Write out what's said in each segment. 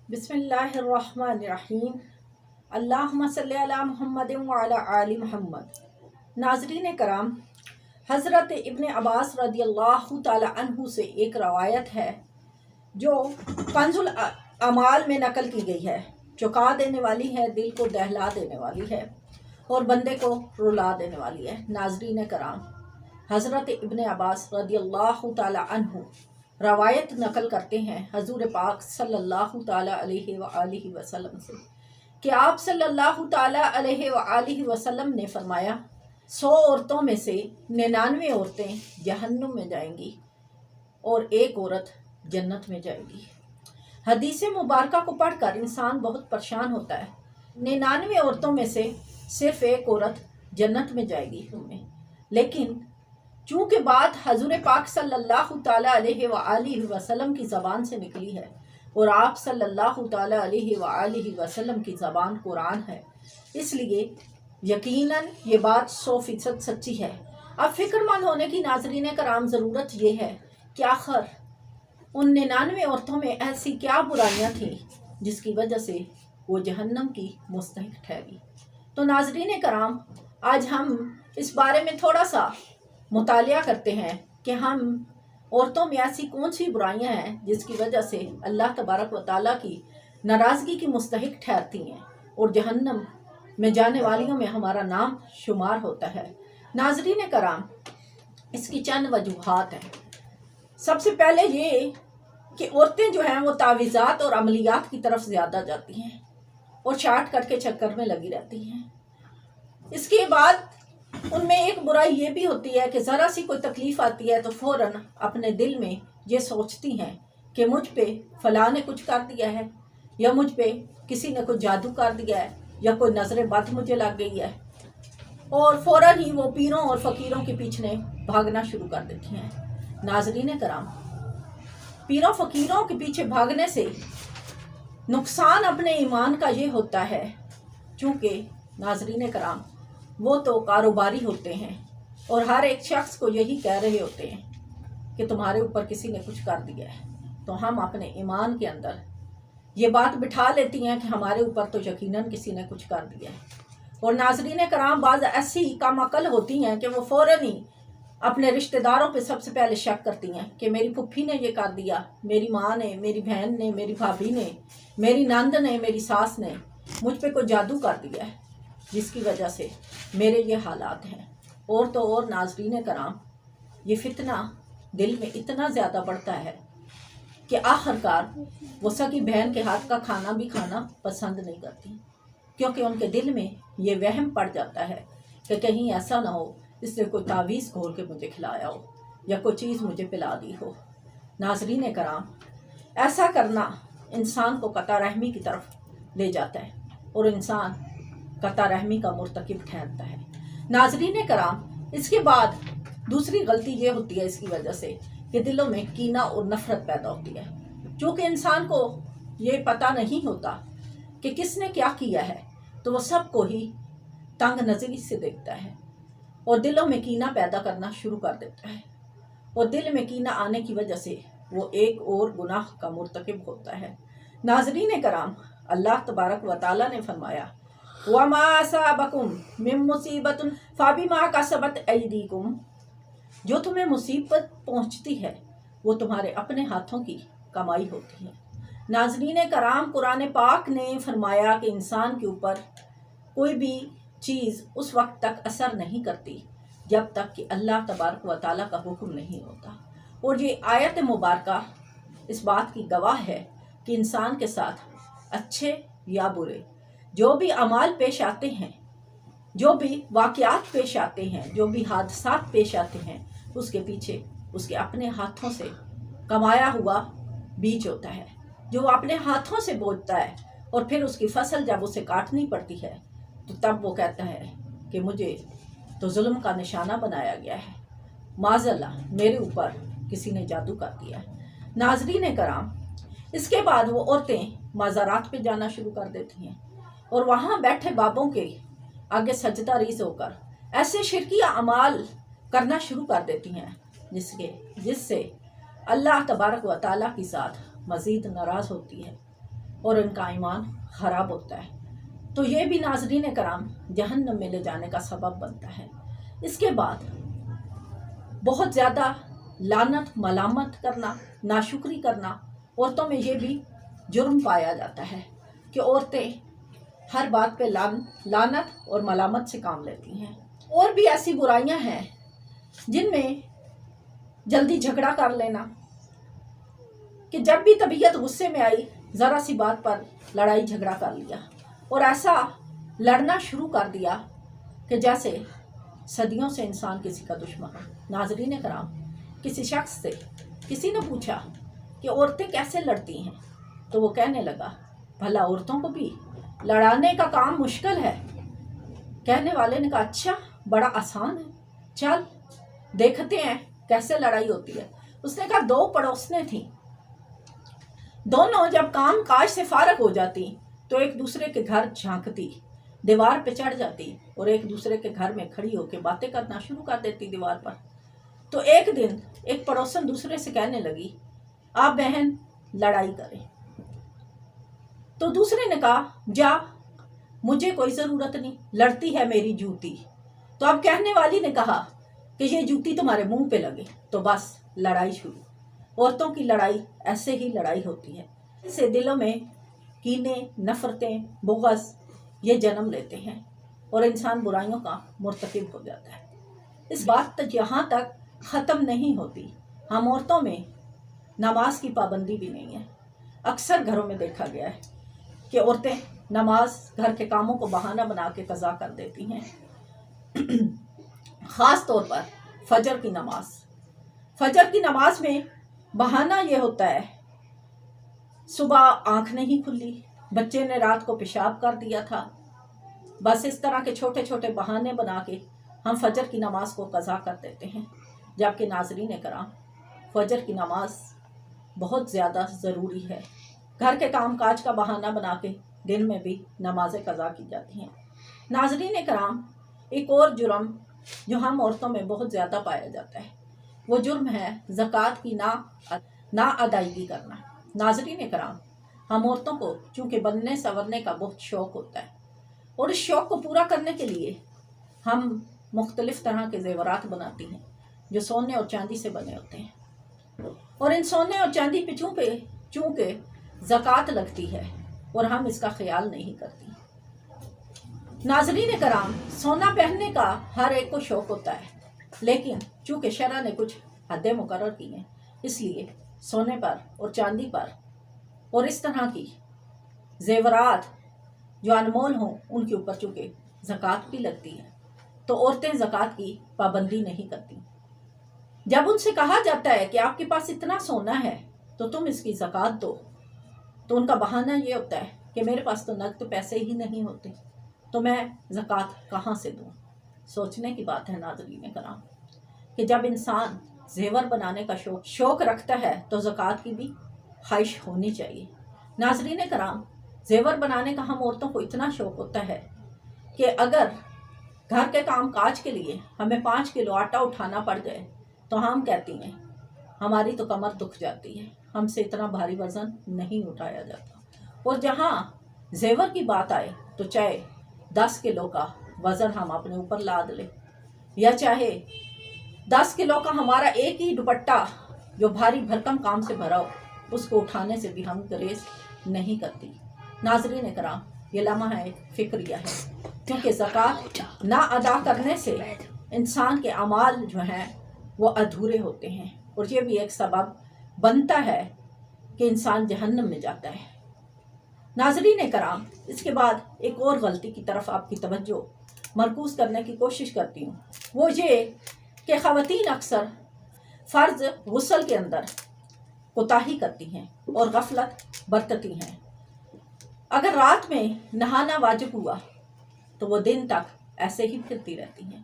बिस्मिल्लाहिर्रहमानिर्रहीम। अल्लाहुम्मा सल्ली अला मुहम्मद व अला आलि मुहम्मद। नाज़रीन कराम, हज़रत इब्न अब्बास रदियल्लाहु ताला अन्हु से एक रवायत है जो कंजुल अमाल में नकल की गई है, चौंका देने वाली है, दिल को दहला देने वाली है और बंदे को रुला देने वाली है। नाज़रीन कराम, हज़रत इब्न अब्बास रदियल्लाहु ताला अन्हु रवायत नकल करते हैं हजूर पाक सल्लल्लाहु ताला अलैहि व आलिहि वसल्लम से कि आप सल्लल्लाहु ताला अलैहि व आलिहि वसल्लम ने फरमाया, 100 औरतों में से 99 औरतें जहन्नुम में जाएंगी और एक औरत जन्नत में जाएगी। हदीस मुबारका को पढ़कर इंसान बहुत परेशान होता है। 99 औरतों में से सिर्फ एक औरत जन्नत में जाएगी उनमें, लेकिन चूँकि बात हजूर पाक सल्लल्लाहु ताला अलैहि व आलिहि वसल्लम की ज़बान से निकली है और आप सल्लल्लाहु ताला अलैहि व आलिहि वसल्लम की ज़बान कुरान है, इसलिए यकीनन ये बात 100% सच्ची है। अब फिक्रमंद होने की नाज़रीन कराम ज़रूरत ये है कि आखिर उन 99 औरतों में ऐसी क्या बुराइयां थीं जिसकी वजह से वो जहन्नम की मुस्तहिक ठहरी। तो नाज़रीन कराम, आज हम इस बारे में थोड़ा सा मुतालिया करते हैं कि हम औरतों में ऐसी कौन सी बुराइयां हैं जिसकी वजह से अल्लाह तबारक व ताला की नाराज़गी की मुस्तहिक ठहरती हैं और जहन्नम में जाने वालियों में हमारा नाम शुमार होता है। नाज़रीन कराम, इसकी चंद वजूहात हैं। सबसे पहले ये कि औरतें जो हैं वो तावीज़ात और अमलियात की तरफ ज़्यादा जाती हैं और शॉर्टकट के चक्कर में लगी रहती हैं। इसके बाद उनमें एक बुराई ये भी होती है कि ज़रा सी कोई तकलीफ़ आती है तो फ़ौरन अपने दिल में ये सोचती हैं कि मुझ पे फ़लाँ ने कुछ कर दिया है, या मुझ पे किसी ने कोई जादू कर दिया है, या कोई नज़र बद मुझे लग गई है, और फ़ौरन ही वो पीरों और फ़कीरों के पीछे भागना शुरू कर देती हैं। नाज़रीन कराम, पीरों फ़कीरों के पीछे भागने से नुकसान अपने ईमान का ये होता है, चूँकि नाज़रीन कराम वो तो कारोबारी होते हैं और हर एक शख्स को यही कह रहे होते हैं कि तुम्हारे ऊपर किसी ने कुछ कर दिया है। तो हम अपने ईमान के अंदर ये बात बिठा लेती हैं कि हमारे ऊपर तो यकीनन किसी ने कुछ कर दिया है। और नाज़रीन कराम, बाज़ ऐसी कम अकल होती हैं कि वो फ़ौरन ही अपने रिश्तेदारों पे सबसे पहले शक करती हैं कि मेरी फुफ्फी ने ये कर दिया, मेरी माँ ने, मेरी बहन ने, मेरी भाभी ने, मेरी नंद ने, मेरी सास ने मुझ पे कोई जादू कर दिया है जिसकी वजह से मेरे ये हालात हैं। और तो और नाज़रीन कराम, ये फितना दिल में इतना ज़्यादा बढ़ता है कि आखिरकार वो सगी बहन के हाथ का खाना भी खाना पसंद नहीं करती, क्योंकि उनके दिल में ये वहम पड़ जाता है कि कहीं ऐसा ना हो इसने कोई तावीज़ घोल के मुझे खिलाया हो या कोई चीज़ मुझे पिला दी हो। नाज़रीन कराम, ऐसा करना इंसान को कता रहमी की तरफ ले जाता है और इंसान कता रहमी का मुर्तकिब ठहरता है। नाज़रीन कराम, इसके बाद दूसरी गलती ये होती है इसकी वजह से कि दिलों में कीना और नफ़रत पैदा होती है। चूँकि इंसान को ये पता नहीं होता कि किसने क्या किया है, तो वो सबको ही तंग नज़री से देखता है और दिलों में कीना पैदा करना शुरू कर देता है, और दिल में कीना आने की वजह से वो एक और गुनाह का मुर्तकिब होता है। नाज़रीन कराम, अल्लाह तबारक व ताला ने फरमाया, वमा असाबकुम मिन मुसीबतुन फबिमा कसबत ऐदीकुम, जो तुम्हें मुसीबत पहुंचती है वो तुम्हारे अपने हाथों की कमाई होती है। नाज़रीन कराम, कुरान पाक ने फरमाया कि इंसान के ऊपर कोई भी चीज़ उस वक्त तक असर नहीं करती जब तक कि अल्लाह तबारक व ताला का हुक्म नहीं होता। और ये आयत मुबारका इस बात की गवाह है कि इंसान के साथ अच्छे या बुरे जो भी अमाल पेश आते हैं, जो भी वाक़यात पेश आते हैं, जो भी हादसात पेश आते हैं, उसके पीछे उसके अपने हाथों से कमाया हुआ बीज होता है, जो वो अपने हाथों से बोता है। और फिर उसकी फसल जब उसे काटनी पड़ती है तो तब वो कहता है कि मुझे तो जुल्म का निशाना बनाया गया है, माज़अल्लाह मेरे ऊपर किसी ने जादू कर दिया है। नाज़रीन कराम, इसके बाद वो औरतें मज़ारात पे जाना शुरू कर देती हैं और वहाँ बैठे बाबों के आगे सजदा रीज़ होकर ऐसे शिरकिया अमाल करना शुरू कर देती हैं जिससे अल्लाह तबारक व ताला की ज़ात मज़ीद नाराज़ होती है। اور ان کا ایمان خراب ہوتا ہے، تو یہ بھی ناظرین کرام جہنم میں لے جانے کا سبب بنتا ہے۔ اس کے بعد بہت زیادہ لعنت ملامت کرنا، ناشکری کرنا، عورتوں میں یہ بھی جرم پایا جاتا ہے کہ عورتیں ہر بات پہ لعنت اور ملامت سے کام لیتی ہیں۔ اور بھی ایسی برائیاں ہیں جن میں جلدی جھگڑا کر لینا، کہ جب بھی طبیعت غصے میں آئی ذرا سی بات پر لڑائی جھگڑا کر لیا اور ایسا لڑنا شروع کر دیا کہ جیسے صدیوں سے انسان کسی کا دشمن ہو۔ ناظرین کرام، کسی شخص سے کسی نے پوچھا کہ عورتیں کیسے لڑتی ہیں، تو وہ کہنے لگا بھلا عورتوں کو بھی لڑانے کا کام مشکل ہے؟ کہنے والے نے کہا اچھا، بڑا آسان ہے، چل دیکھتے ہیں کیسے لڑائی ہوتی ہے۔ اس نے کہا دو پڑوسنیں تھیں، دونوں جب کام کاج سے فارغ ہو جاتی تو ایک دوسرے کے گھر جھانکتی، دیوار پہ چڑھ جاتی اور ایک دوسرے کے گھر میں کھڑی ہو کے باتیں کرنا شروع کر دیتی دیوار پر۔ تو ایک دن ایک پڑوسن دوسرے سے کہنے لگی آپ بہن لڑائی کریں، تو دوسرے نے کہا جا، مجھے کوئی ضرورت نہیں، لڑتی ہے میری جوتی۔ تو اب کہنے والی نے کہا کہ یہ جوتی تمہارے منہ پہ لگے، تو بس لڑائی شروع۔ عورتوں کی لڑائی ایسے ہی لڑائی ہوتی ہے، اس سے دلوں میں کینے، نفرتیں، بغض یہ جنم لیتے ہیں اور انسان برائیوں کا مرتکب ہو جاتا ہے۔ اس بات یہاں تک ختم نہیں ہوتی، ہم عورتوں میں نماز کی پابندی بھی نہیں ہے۔ اکثر گھروں میں دیکھا گیا ہے کہ عورتیں نماز گھر کے کاموں کو بہانہ بنا کے قضا کر دیتی ہیں، خاص طور پر فجر کی نماز۔ فجر کی نماز میں بہانہ یہ ہوتا ہے صبح آنکھ نہیں کھلی، بچے نے رات کو پیشاب کر دیا تھا، بس اس طرح کے چھوٹے چھوٹے بہانے بنا کے ہم فجر کی نماز کو قضا کر دیتے ہیں، جبکہ ناظرین کرام فجر کی نماز بہت زیادہ ضروری ہے۔ گھر کے کام کاج کا بہانہ بنا کے دن میں بھی نمازیں قضا کی جاتی ہیں۔ ناظرین کرام، ایک اور جرم جو ہم عورتوں میں بہت زیادہ پایا جاتا ہے وہ جرم ہے زکوٰۃ کی نا ادائیگی کرنا۔ ناظرین کرام، ہم عورتوں کو چونکہ بننے سنورنے کا بہت شوق ہوتا ہے، اور اس شوق کو پورا کرنے کے لیے ہم مختلف طرح کے زیورات بناتی ہیں جو سونے اور چاندی سے بنے ہوتے ہیں، اور ان سونے اور چاندی پہ چونکہ زکوٰۃ لگتی ہے اور ہم اس کا خیال نہیں کرتی۔ ناظرین کرام، سونا پہننے کا ہر ایک کو شوق ہوتا ہے، لیکن چونکہ شرع نے کچھ حدیں مقرر کی ہیں، اس لیے سونے پر اور چاندی پر اور اس طرح کی زیورات جو انمول ہوں ان کے اوپر چونکہ زکوٰۃ بھی لگتی ہے، تو عورتیں زکوٰۃ کی پابندی نہیں کرتی۔ جب ان سے کہا جاتا ہے کہ آپ کے پاس اتنا سونا ہے تو تم اس کی زکوٰۃ دو، تو ان کا بہانہ یہ ہوتا ہے کہ میرے پاس تو نقد پیسے ہی نہیں ہوتے، تو میں زکوٰۃ کہاں سے دوں؟ سوچنے کی بات ہے ناظرین کرام کہ جب انسان زیور بنانے کا شوق رکھتا ہے تو زکوٰۃ کی بھی خواہش ہونی چاہیے۔ ناظرین کرام، زیور بنانے کا ہم عورتوں کو اتنا شوق ہوتا ہے کہ اگر گھر کے کام کاج کے لیے ہمیں 5 کلو آٹا اٹھانا پڑ جائے تو ہم کہتی ہیں ہماری تو کمر دکھ جاتی ہے، ہم سے اتنا بھاری وزن نہیں اٹھایا جاتا۔ اور جہاں زیور کی بات آئے تو چاہے 10 کلو کا وزن ہم اپنے اوپر لاد لیں، یا چاہے 10 کلو کا ہمارا ایک ہی دوپٹہ جو بھاری بھرکم کام سے بھرا ہو اس کو اٹھانے سے بھی ہم گریز نہیں کرتی۔ ناظرین کرام، یہ لمحہ فکریہ ہے، کیونکہ زکوٰۃ نہ ادا کرنے سے انسان کے اعمال جو ہیں وہ ادھورے ہوتے ہیں، اور یہ بھی ایک سبب بنتا ہے کہ انسان جہنم میں جاتا ہے۔ ناظرین کرام، اس کے بعد ایک اور غلطی کی طرف آپ کی توجہ مرکوز کرنے کی کوشش کرتی ہوں، وہ یہ کہ خواتین اکثر فرض غسل کے اندر کوتاہی کرتی ہیں اور غفلت برتتی ہیں۔ اگر رات میں نہانا واجب ہوا تو وہ دن تک ایسے ہی پھرتی رہتی ہیں،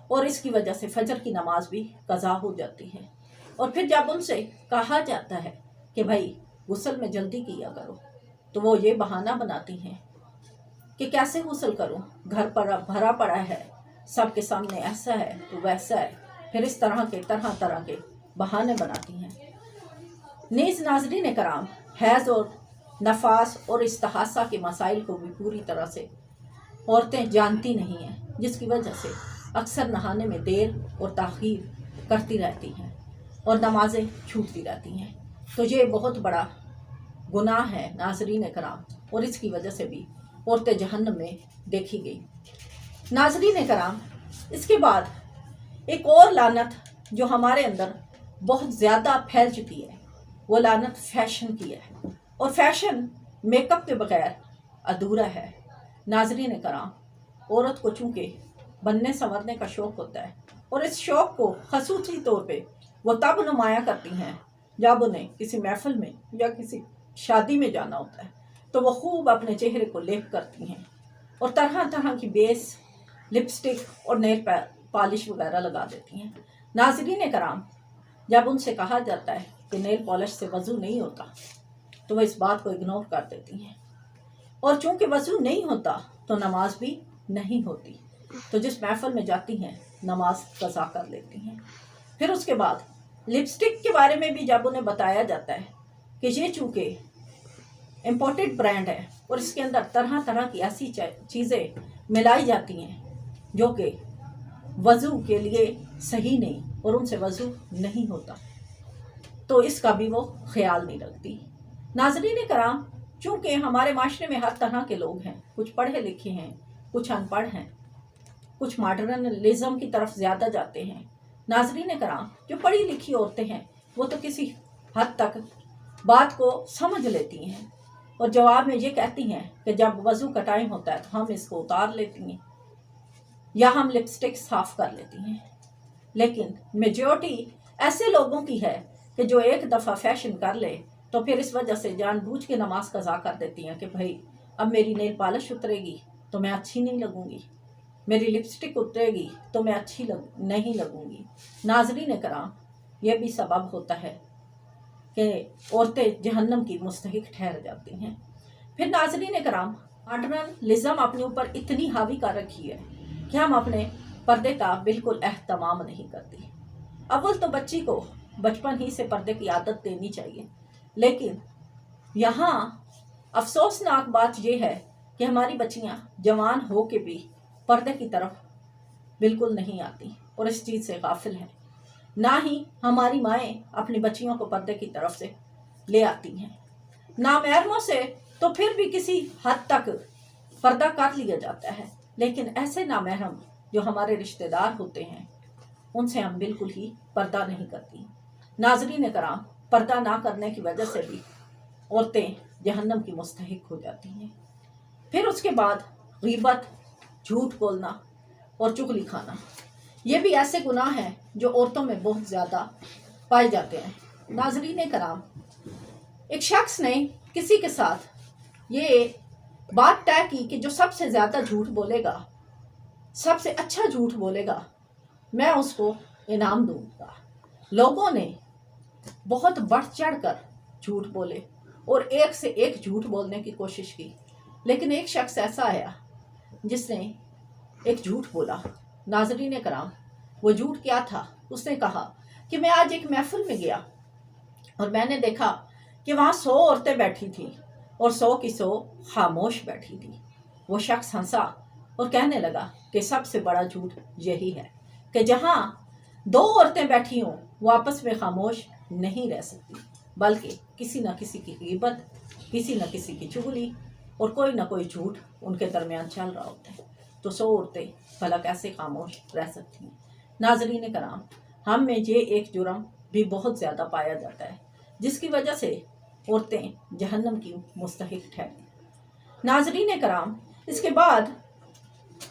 اور اس کی وجہ سے فجر کی نماز بھی قضا ہو جاتی ہے۔ اور پھر جب ان سے کہا جاتا ہے کہ بھائی غسل میں جلدی کیا کرو تو وہ یہ بہانہ بناتی ہیں کہ کیسے غسل کروں، گھر پر بھرا پڑا ہے، سب کے سامنے ایسا ہے تو ویسا ہے، پھر اس طرح کے بہانے بناتی ہیں۔ نیز ناظرین کرام، حیض اور नफास और इस्तिहासा के मसाइल को भी पूरी तरह से औरतें जानती नहीं हैं, जिसकी वजह से अक्सर नहाने में देर और ताख़ीर करती रहती हैं और नमाज़ें छूटती रहती हैं। तो ये बहुत बड़ा गुनाह है नाज़रीन कराम, और इसकी वजह से भी औरतें जहन्नम में देखी गई। नाज़रीन कराम, इसके बाद एक और लानत जो हमारे अंदर बहुत ज़्यादा फैल चुकी है, वो लानत फैशन की है, और फैशन मेकअप के बगैर अधूरा है। नाज़रीन कराम, औरत को चूँकि बनने संवरने का शौक़ होता है, और इस शौक़ को ख़ुसूसी तौर पे वो तब नुमाया करती हैं जब उन्हें किसी महफिल में या किसी शादी में जाना होता है, तो वो खूब अपने चेहरे को लेप करती हैं और तरह तरह की बेस, लिपस्टिक और नेल पॉलिश वगैरह लगा देती हैं। नाज़रीन कराम, जब उनसे कहा जाता है कि नेल पॉलिश से वज़ू नहीं होता, तो वह इस बात को इग्नोर कर देती हैं, और चूँकि वज़ू नहीं होता तो नमाज भी नहीं होती, तो जिस महफिल में जाती हैं नमाज कज़ा कर लेती हैं। फिर उसके बाद लिपस्टिक के बारे में भी जब उन्हें बताया जाता है कि ये चूँकि इम्पोर्टेड ब्रांड है और इसके अंदर तरह तरह की ऐसी चीज़ें मिलाई जाती हैं जो कि वज़ू के लिए सही नहीं और उनसे वज़ू नहीं होता, तो इसका भी वो ख्याल नहीं रखती। नाज़रीन कराम, चूँकि हमारे माशरे में हर तरह के लोग हैं, कुछ पढ़े लिखे हैं, कुछ अनपढ़ हैं, कुछ मॉडर्निज्म की तरफ ज़्यादा जाते हैं। नाज़रीन कराम, जो पढ़ी लिखी औरतें हैं वो तो किसी हद तक बात को समझ लेती हैं और जवाब में ये कहती हैं कि जब वज़ू का टाइम होता है तो हम इसको उतार लेती हैं या हम लिपस्टिक साफ़ कर लेती हैं। लेकिन मेजॉरिटी ऐसे लोगों की है कि जो एक दफ़ा फैशन कर ले तो फिर इस वजह से जानबूझ के नमाज कज़ा कर देती हैं कि भाई अब मेरी नेल पॉलिश उतरेगी तो मैं अच्छी नहीं लगूंगी, मेरी लिपस्टिक उतरेगी तो मैं अच्छी नहीं लगूंगी। नाज़रीन कराम, यह भी सबब होता है कि औरतें जहन्नम की मुस्तहिक ठहर जाती हैं। फिर नाज़रीन कराम, मॉडर्निज्म अपने ऊपर इतनी हावी कर रखी है कि हम अपने पर्दे का बिल्कुल एहतमाम नहीं करती। अव्वल तो बच्ची को बचपन ही से पर्दे की आदत देनी चाहिए, लेकिन यहाँ अफसोसनाक बात यह है कि हमारी बच्चियाँ जवान हो के भी पर्दे की तरफ बिल्कुल नहीं आती और इस चीज़ से गाफिल हैं। ना ही हमारी माएँ अपनी बच्चियों को पर्दे की तरफ से ले आती हैं। नामहरमों से तो फिर भी किसी हद तक पर्दा कर लिया जाता है, लेकिन ऐसे नामहरम जो हमारे रिश्तेदार होते हैं उनसे हम बिल्कुल ही पर्दा नहीं करती। नाज़रीन कराम, पर्दा ना करने की वजह से भी औरतें जहन्नम की मुस्तहिक हो जाती हैं। फिर उसके बाद गीबत, झूठ बोलना और चुगली खाना, ये भी ऐसे गुनाह हैं जो औरतों में बहुत ज़्यादा पाए जाते हैं। नाज़रीन कराम, एक शख्स ने किसी के साथ ये बात तय की कि जो सबसे ज़्यादा झूठ बोलेगा, सबसे अच्छा झूठ बोलेगा, मैं उसको इनाम दूंगा। लोगों ने बहुत बढ़ चढ़ कर झूठ बोले और एक से एक झूठ बोलने की कोशिश की, लेकिन एक शख्स ऐसा आया जिसने एक झूठ बोला। नाज़रीन कराम, वो झूठ क्या था? उसने कहा कि मैं आज एक महफिल में गया और मैंने देखा कि वहाँ 100 औरतें बैठी थी और 100 की 100 खामोश बैठी थी। वो शख्स हंसा और कहने लगा कि सबसे बड़ा झूठ यही है कि जहाँ 2 औरतें बैठी हों वो आपस में खामोश नहीं रह सकती, बल्कि किसी न किसी की गीबत, किसी न किसी की चुगली और कोई ना कोई झूठ उनके दरमियान चल रहा होता है। तो 100 औरतें भला कैसे खामोश रह सकती हैं? नाज़रीन कराम, हम में ये एक जुर्म भी बहुत ज़्यादा पाया जाता है जिसकी वजह से औरतें जहन्नम की मुस्तहिक ठहरती। नाज़रीन कराम, इसके बाद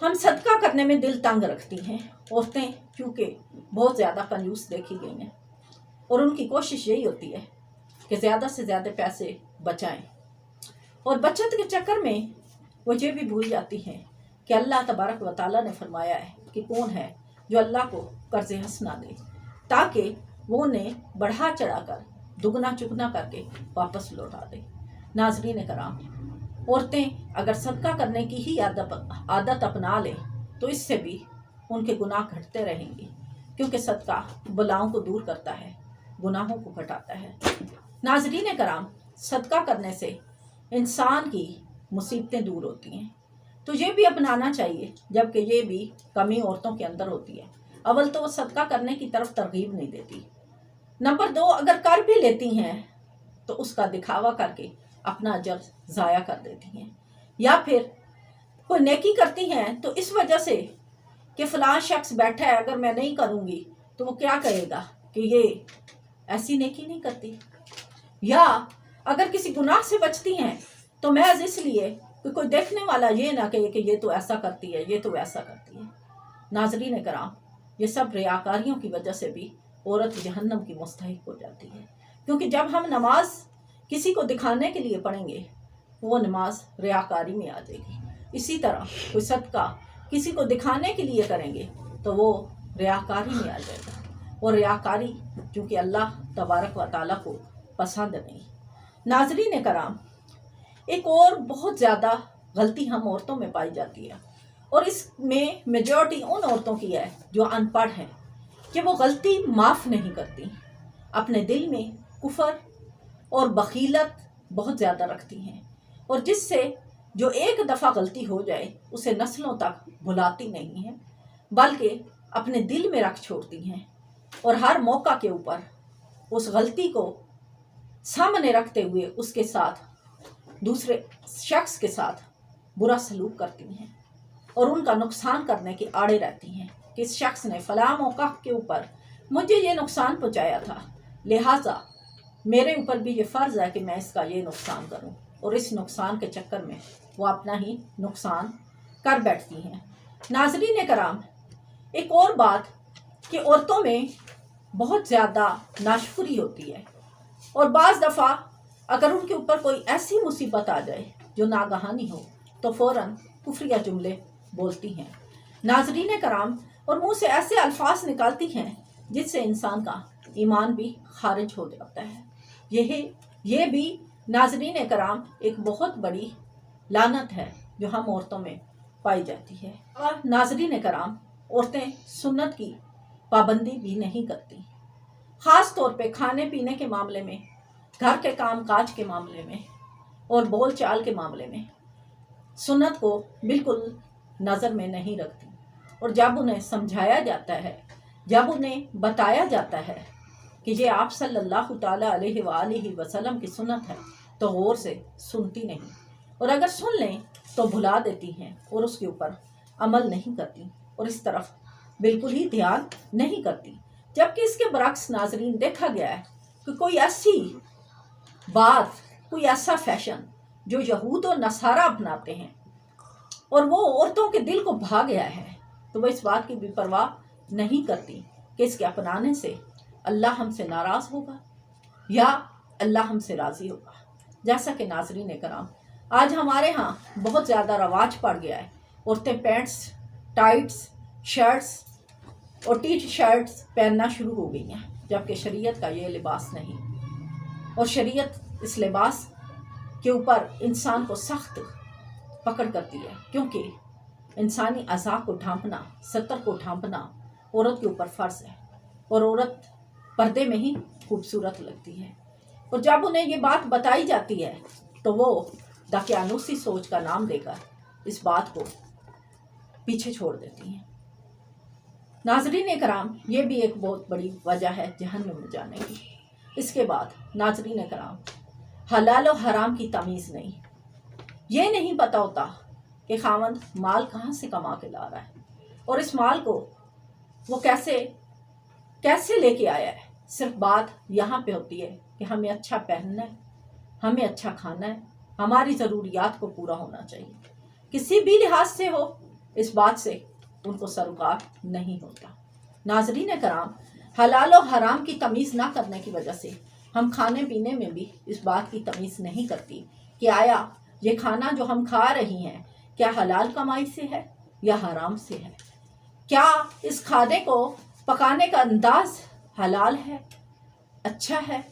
हम सदका करने में दिल तंग रखती हैं। औरतें चूँकि बहुत ज़्यादा कंजूस देखी गई हैं और उनकी कोशिश यही होती है कि ज़्यादा से ज़्यादा पैसे बचाएं, और बचत के चक्कर में वो ये भी भूल जाती हैं कि अल्लाह तबारक व तआला ने फरमाया है कि कौन है जो अल्लाह को कर्ज़ हसना दे ताकि वो उन्हें बढ़ा चढ़ाकर दुगना चुगना करके वापस लौटा दे। नाज़रीन कराम, औरतें अगर सदका करने की ही आदत अपना लें तो इससे भी उनके गुनाह घटते रहेंगे, क्योंकि सदका बलाओं को दूर करता है, गुनाहों को घटाता है। नाज़रीन कराम, सदका करने से इंसान की मुसीबतें दूर होती हैं। तो ये भी अपनाना चाहिए, जबकि ये भी कमी औरतों के अंदर होती है। अव्वल तो वो सदका करने की तरफ तरगीब नहीं देती। नंबर 2, अगर कर भी लेती हैं तो उसका दिखावा करके अपना अजर ज़ाया कर देती हैं, या फिर कोई नेकी करती हैं तो इस वजह से कि फ़लाँ शख्स बैठा है, अगर मैं नहीं करूँगी तो वो क्या कहेगा कि ये ऐसी नेकी नहीं करती। या अगर किसी गुनाह से बचती हैं तो महज इसलिए कि कोई देखने वाला ये ना कहे कि ये तो ऐसा करती है, ये तो वैसा करती है। नाज़रीन कराम, ये सब रियाकारियों की वजह से भी औरत जहन्नम की मुस्तहिक हो जाती है। क्योंकि जब हम नमाज किसी को दिखाने के लिए पढ़ेंगे वो नमाज रियाकारी में आ जाएगी। इसी तरह कोई सदका किसी को दिखाने के लिए करेंगे तो वो रियाकारी में आ जाएगा, और रियाकारी चूँकि अल्लाह तबारक व तआला को पसंद नहीं। नाज़रीन कराम, एक और बहुत ज़्यादा गलती हम औरतों में पाई जाती है, और इसमें मेजॉरिटी उन औरतों की है जो अनपढ़ हैं, कि वो गलती माफ़ नहीं करती। अपने दिल में कुफर और बखीलत बहुत ज़्यादा रखती हैं, और जिससे जो एक दफ़ा गलती हो जाए उसे नस्लों तक भुलाती नहीं हैं, बल्कि अपने दिल में रख छोड़ती हैं, और हर मौका के ऊपर उस गलती को सामने रखते हुए उसके साथ दूसरे शख्स के साथ बुरा सलूक करती हैं, और उनका नुकसान करने के आड़े रहती हैं कि इस शख्स ने फ़लाँ मौका के ऊपर मुझे ये नुकसान पहुँचाया था, लिहाजा मेरे ऊपर भी ये फ़र्ज़ है कि मैं इसका ये नुकसान करूं, और इस नुकसान के चक्कर में वो अपना ही नुकसान कर बैठती हैं। नाज़रीन कराम, एक और बात कि औरतों में बहुत ज़्यादा नाशुक्री होती है, और बाज़ दफ़ा अगर उनके ऊपर कोई ऐसी मुसीबत आ जाए जो नागहानी हो तो फ़ौरन कुफ्रिया जुमले बोलती हैं। नाज़रीन कराम, और मुँह से ऐसे अल्फाज निकालती हैं जिससे इंसान का ईमान भी खारिज हो जाता है। ये भी नाज़रीन कराम एक बहुत बड़ी लानत है जो हम औरतों में पाई जाती है। और नाज़रीन कराम, औरतें सुन्नत की पाबंदी भी नहीं करती, ख़ास तौर पे खाने पीने के मामले में, घर के काम काज के मामले में, और बोल चाल के मामले में सुन्नत को बिल्कुल नज़र में नहीं रखती। और जब उन्हें समझाया जाता है, जब उन्हें बताया जाता है कि ये आप सल्लल्लाहु ताला अलैहि वसल्लम की सुन्नत है तो गौर से सुनती नहीं, और अगर सुन लें तो भुला देती हैं और उसके ऊपर अमल नहीं करती, और इस तरफ बिल्कुल ही ध्यान नहीं करती। जबकि इसके बरक्स नाज़रीन देखा गया है कि कोई ऐसी बात, कोई ऐसा फैशन जो यहूद और नसारा अपनाते हैं और वो औरतों के दिल को भा गया है, तो वह इस बात की भी परवाह नहीं करती कि इसके अपनाने से अल्लाह हमसे नाराज़ होगा या अल्लाह हमसे राज़ी होगा। जैसा कि नाज़रीन कराम, आज हमारे यहाँ बहुत ज़्यादा रवाज पड़ गया है, औरतें पैंट्स, टाइट्स, शर्ट्स और टी शर्ट्स पहनना शुरू हो गई हैं, जबकि शरीयत का ये लिबास नहीं, और शरीयत इस लिबास के ऊपर इंसान को सख्त पकड़ करती है, क्योंकि इंसानी अज़ा को ढांपना, सतर को ढांपना औरत के ऊपर फ़र्ज़ है, और औरत पर्दे में ही खूबसूरत लगती है। और जब उन्हें ये बात बताई जाती है तो वो दकियानूसी सोच का नाम देकर इस बात को पीछे छोड़ देती हैं। नाज़रीन कराम, ये भी एक बहुत बड़ी वजह है जहन्नम में जाने की। इसके बाद नाज़रीन कराम, हलाल और हराम की तमीज़ नहीं, ये नहीं पता होता कि खावंद माल कहाँ से कमा के ला रहा है, और इस माल को वो कैसे लेके आया है। सिर्फ बात यहाँ पे होती है कि हमें अच्छा पहनना है, हमें अच्छा खाना है, हमारी ज़रूरियात को पूरा होना चाहिए, किसी भी लिहाज से हो, इस बात से उनको सरोकार नहीं होता। नाज़रीन कराम, हलाल और हराम की तमीज़ ना करने की वजह से हम खाने पीने में भी इस बात की तमीज़ नहीं करती कि आया ये खाना जो हम खा रही हैं क्या हलाल कमाई से है या हराम से है, क्या इस खाने को पकाने का अंदाज हलाल है, अच्छा है,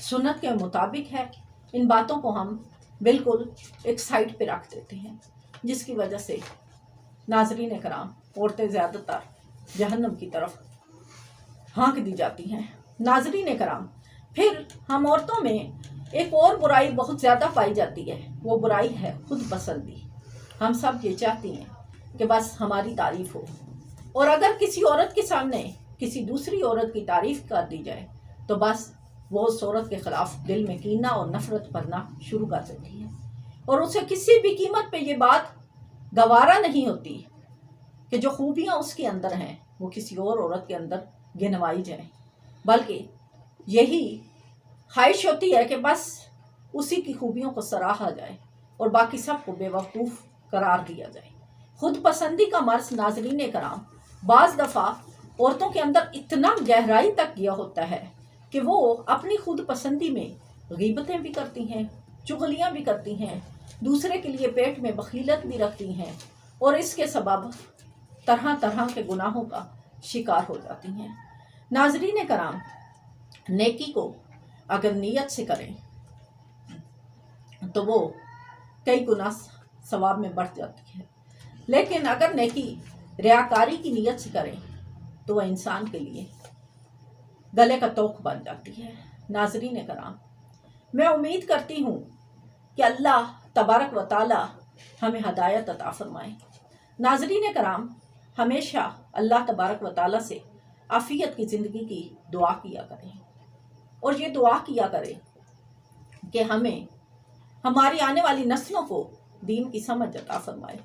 सुन्नत के मुताबिक है। इन बातों को हम बिल्कुल एक साइड पे रख देते हैं, जिसकी वजह से नाज़रीन कराम, औरतें ज़्यादातर जहन्नम की तरफ हाँक दी जाती हैं। नाज़रीन कराम, फिर हम औरतों में ایک اور برائی بہت زیادہ پائی جاتی ہے، وہ برائی ہے خود پسندی۔ ہم سب یہ چاہتی ہیں کہ بس ہماری تعریف ہو، اور اگر کسی عورت کے سامنے کسی دوسری عورت کی تعریف کر دی جائے تو بس وہ اس عورت کے خلاف دل میں کینہ اور نفرت بھرنا شروع کر دیتی ہے، اور اسے کسی بھی قیمت پہ یہ بات گوارا نہیں ہوتی کہ جو خوبیاں اس کے اندر ہیں وہ کسی اور عورت کے اندر گنوائی جائیں، بلکہ یہی خواہش ہوتی ہے کہ بس اسی کی خوبیوں کو سراہا جائے اور باقی سب کو بے وقوف قرار دیا جائے۔ خود پسندی کا مرض ناظرین کرام بعض دفعہ عورتوں کے اندر اتنا گہرائی تک گیا ہوتا ہے کہ وہ اپنی خود پسندی میں غیبتیں بھی کرتی ہیں، چغلیاں بھی کرتی ہیں، دوسرے کے لیے پیٹ میں بخیلت بھی رکھتی ہیں، اور اس کے سبب طرح طرح کے گناہوں کا شکار ہو جاتی ہیں۔ ناظرین کرام، نیکی کو اگر نیت سے کریں تو وہ کئی گنا ثواب میں بڑھ جاتی ہے، لیکن اگر نیکی ریاکاری کی نیت سے کریں تو وہ انسان کے لیے گلے کا توق بن جاتی ہے۔ ناظرین کرام، میں امید کرتی ہوں کہ اللہ تبارک و تعالی ہمیں ہدایت عطا فرمائے۔ ناظرین کرام، ہمیشہ اللہ تبارک و تعالی سے عافیت کی زندگی کی دعا کیا کریں، اور یہ دعا کیا کریں کہ ہمیں ہماری آنے والی نسلوں کو دین کی سمجھ عطا فرمائے،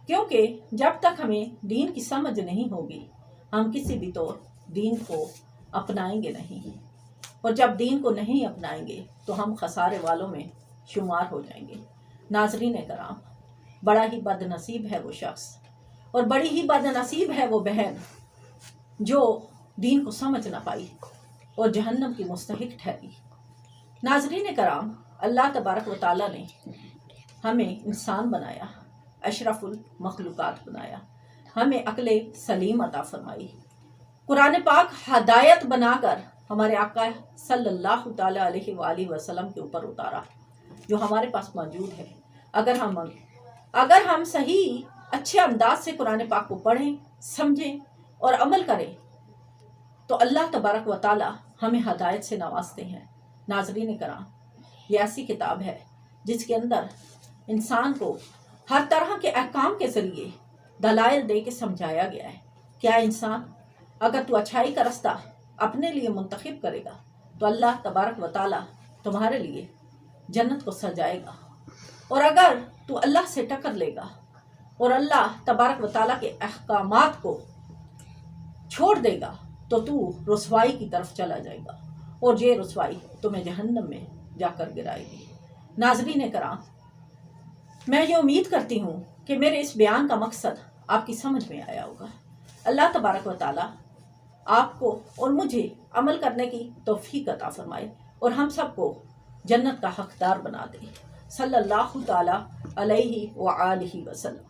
کیونکہ جب تک ہمیں دین کی سمجھ نہیں ہوگی ہم کسی بھی طور دین کو اپنائیں گے نہیں، اور جب دین کو نہیں اپنائیں گے تو ہم خسارے والوں میں شمار ہو جائیں گے۔ ناظرین کرام، بڑا ہی بد نصیب ہے وہ شخص اور بڑی ہی بد نصیب ہے وہ بہن جو دین کو سمجھ نہ پائی اور جہنم کی مستحق ٹھہری۔ ناظرین کرام، اللہ تبارک و تعالیٰ نے ہمیں انسان بنایا، اشرف المخلوقات بنایا، ہمیں عقل سلیم عطا فرمائی، قرآن پاک ہدایت بنا کر ہمارے آقا صلی اللہ تعالیٰ علیہ وآلہ وسلم کے اوپر اتارا، جو ہمارے پاس موجود ہے۔ اگر ہم صحیح اچھے انداز سے قرآن پاک کو پڑھیں، سمجھیں اور عمل کریں تو اللہ تبارک و تعالیٰ ہمیں ہدایت سے نوازتے ہیں۔ ناظرین کرام، یہ ایسی کتاب ہے جس کے اندر انسان کو ہر طرح کے احکام کے ذریعے دلائل دے کے سمجھایا گیا ہے۔ کیا انسان، اگر تو اچھائی کا رستہ اپنے لیے منتخب کرے گا تو اللہ تبارک و تعالیٰ تمہارے لیے جنت کو سجائے گا، اور اگر تو اللہ سے ٹکر لے گا اور اللہ تبارک و تعالیٰ کے احکامات کو چھوڑ دے گا تو رسوائی کی طرف چلا جائے گا، اور یہ رسوائی تمہیں جہنم میں جا کر گرائے گی۔ ناظرین کرام، میں یہ امید کرتی ہوں کہ میرے اس بیان کا مقصد آپ کی سمجھ میں آیا ہوگا۔ اللہ تبارک و تعالیٰ آپ کو اور مجھے عمل کرنے کی توفیق عطا فرمائے اور ہم سب کو جنت کا حقدار بنا دے۔ صلی اللہ تعالیٰ علیہ وآلہ وسلم۔